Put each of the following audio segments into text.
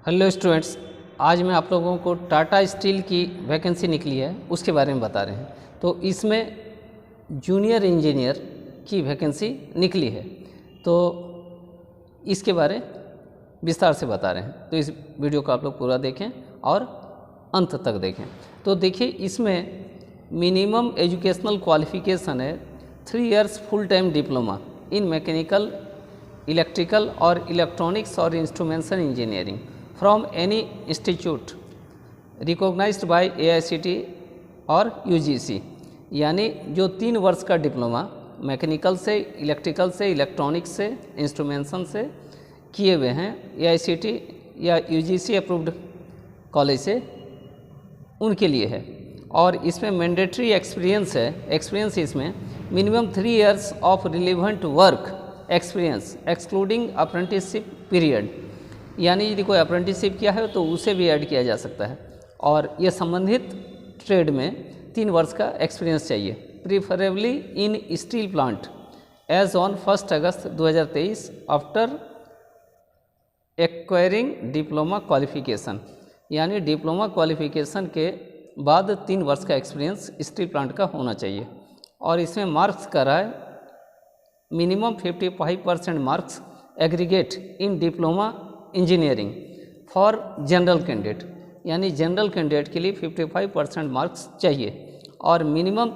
Hello students, आज मैं आप लोगों को टाटा स्टील की वैकेंसी निकली है उसके बारे में बता रहे हैं। तो इसमें जूनियर इंजीनियर की वैकेंसी निकली है, तो इसके बारे विस्तार से बता रहे हैं। तो इस वीडियो को आप लोग पूरा देखें और अंत तक देखें। तो देखिए, इसमें मिनिमम एजुकेशनल क्वालिफिकेशन है 3 years full time diploma in mechanical, electrical और इलेक्ट्रॉनिक्स और instrumentation engineering from any institute recognised by AICTE और UGC। यानी जो 3 वर्ष का डिप्लोमा मैकेनिकल से, इलेक्ट्रिकल से, इलेक्ट्रॉनिक्स से, इंस्ट्रूमेंटेशन से किए हुए हैं AICTE या UGC अप्रूव्ड कॉलेज से, उनके लिए है। और इसमें मैंडेटरी एक्सपीरियंस है। एक्सपीरियंस इसमें minimum 3 years of relevant work experience excluding apprenticeship period. यानी यदि कोई अप्रेंटिसशिप किया है तो उसे भी ऐड किया जा सकता है। और ये संबंधित ट्रेड में 3 वर्ष का एक्सपीरियंस चाहिए, preferably in steel plant as on 1 August 2023 after acquiring diploma qualification. यानी डिप्लोमा क्वालिफिकेशन के बाद 3 वर्ष का एक्सपीरियंस स्टील प्लांट का होना चाहिए। और इसमें मार्क्स का रहा है minimum 55% marks aggregate in diploma engineering for general candidate. यानी जनरल कैंडिडेट के लिए 55% मार्क्स चाहिए। और minimum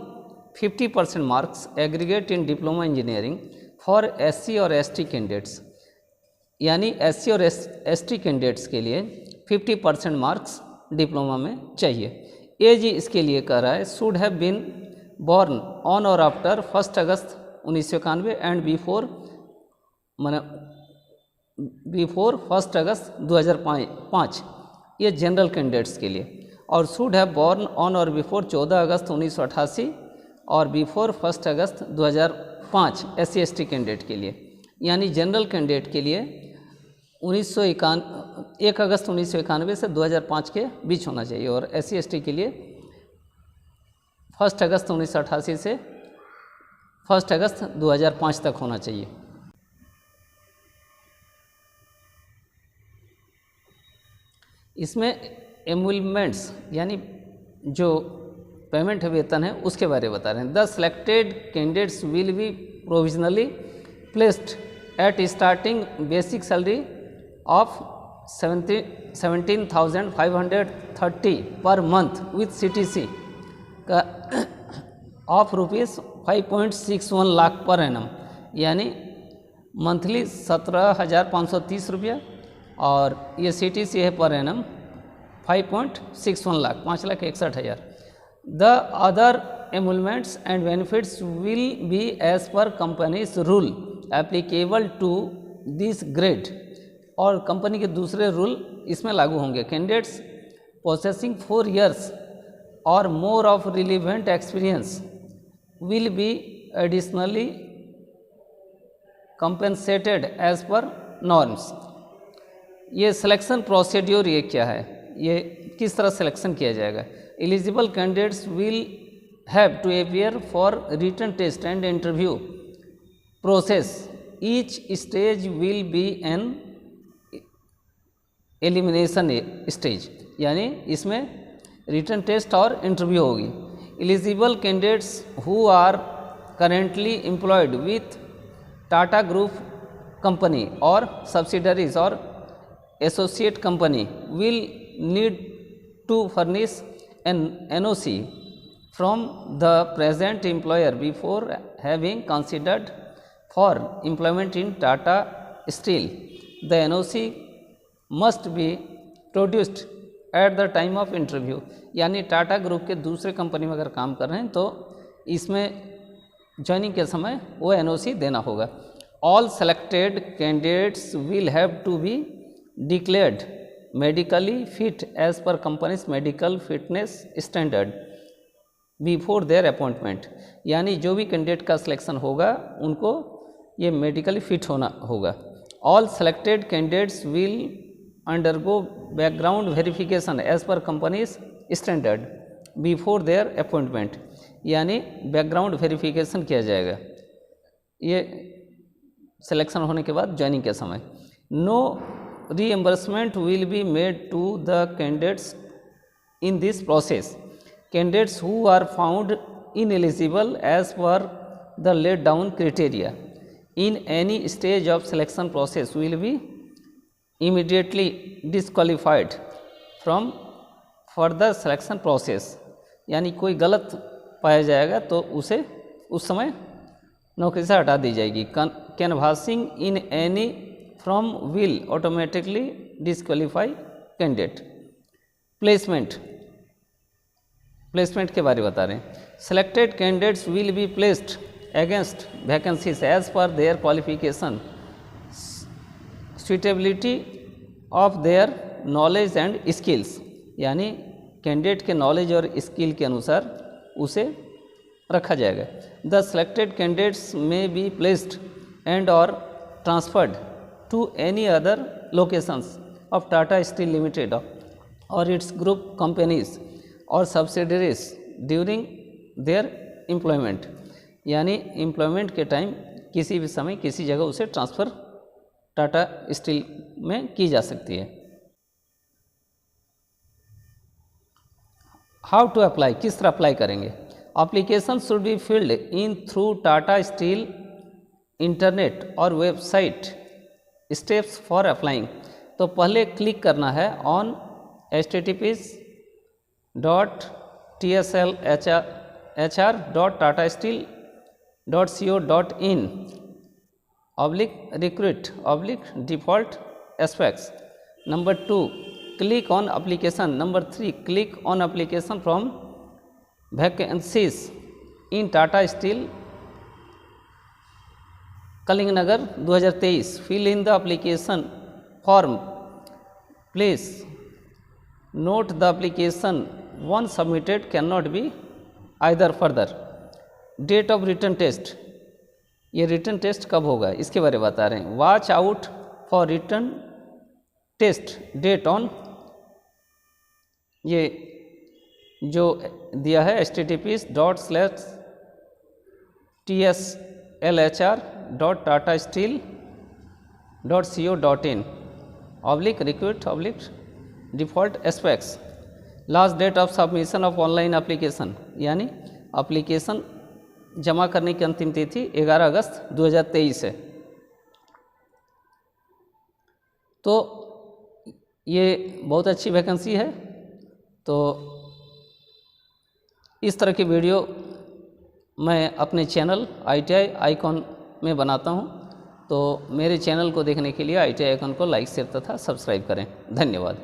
50% marks aggregate in diploma engineering for SC और ST कैंडिडेट्स। यानी SC और ST कैंडिडेट्स के लिए 50% मार्क्स डिप्लोमा में चाहिए। एज इसके लिए कह रहा है should have been born on or after 1 August 1991 and before 1 August 2005। ये जनरल कैंडिडेट्स के लिए। और should have born on or before 14 August 1988 और before 1 August 2005 SC ST candidate के लिए। यानी जनरल कैंडिडेट के लिए 1 अगस्त 1991 से 2005 के बीच होना चाहिए। और SC ST के लिए 1 अगस्त 1988 से 1 अगस्त 2005 तक होना चाहिए। इसमें एमुलमेंट्स यानी जो पेमेंट है, वेतन है, उसके बारे में बता रहे हैं। The selected candidates will B provisionally placed at starting basic salary of 17,530 per month with CTC का ऑफ ₹5.61 लाख पर एनम। यानी मंथली 17,530 रुपया और ये CTC है per annum 5.61 lakh, 5,61,000। The other emoluments and benefits will be as per company's rule applicable to this grade. और company के दूसरे rule इसमें लागू होंगे। Candidates पोसेसिंग 4 years or more of relevant experience will be additionally compensated as per norms. ये selection procedure ये क्या है, ये किस तरह सिलेक्शन किया जाएगा। Eligible candidates will have to appear for written test and interview process. Each stage will be an elimination stage. यानी इसमें रिटन टेस्ट और इंटरव्यू होगी। Eligible candidates who are currently employed with Tata group company और subsidiaries और associate company will need to furnish an NOC from the present employer before having considered for employment in Tata Steel. The NOC must be produced at the time of interview. यानी Tata group के दूसरे company में अगर काम कर रहे हैं तो इसमें ज्वाइनिंग के समय वो NOC देना होगा। All selected candidates will have to be declared medically fit as per company's medical fitness standard before their appointment। यानी जो भी कैंडिडेट का सिलेक्शन होगा उनको ये मेडिकली फिट होना होगा। All selected candidates will undergo background verification as per company's standard before their appointment. यानी बैकग्राउंड वेरिफिकेशन किया जाएगा ये सिलेक्शन होने के बाद ज्वाइनिंग के समय। No reimbursement will be made to the candidates in this process. Candidates who are found ineligible as per the laid down criteria in any stage of selection process will be immediately disqualified from further selection process. यानी कोई गलत पाया जाएगा तो उसे उस समय नौकरी से हटा दी जाएगी. Canvassing in any form will automatically disqualify candidate. Placement के बारे में बता रहे हैं. Selected candidates will be placed against vacancies as per their qualification, suitability of their knowledge and skills. यानी कैंडिडेट के नॉलेज और स्किल के अनुसार उसे रखा जाएगा. The selected candidates may be placed and or transferred to any other locations of Tata steel limited और its group companies और सब्सिडरीज ड्यूरिंग देयर एम्प्लॉयमेंट. यानी एम्प्लॉयमेंट के टाइम किसी भी समय किसी जगह उसे ट्रांसफ़र टाटा स्टील में की जा सकती है. हाउ टू अप्लाई, किस तरह अप्लाई करेंगे. Application should be filled in through Tata steel internet और वेबसाइट. Steps for applying. तो पहले क्लिक करना है on https://hr.tataSteel.co.in/recruit/default aspects. Number 2, click on application. Number 3, click on application from vacancies in Tata Steel Kalinganagar 2023. Fill in the application form. Please note the application once submitted cannot be either further. Date of written test. ये written test कब होगा इसके बारे में बता रहे हैं. Watch out for written test date on, ये जो दिया है https://tslhr.tataSteel.co.in/recruit/default aspects. Last date of submission of online application. यानी एप्लीकेशन जमा करने की अंतिम तिथि 11 अगस्त 2023 है. तो ये बहुत अच्छी वैकेंसी है. तो इस तरह की वीडियो मैं अपने चैनल ITI आइकॉन में बनाता हूं. तो मेरे चैनल को देखने के लिए ITI आइकॉन को लाइक शेयर तथा सब्सक्राइब करें. धन्यवाद.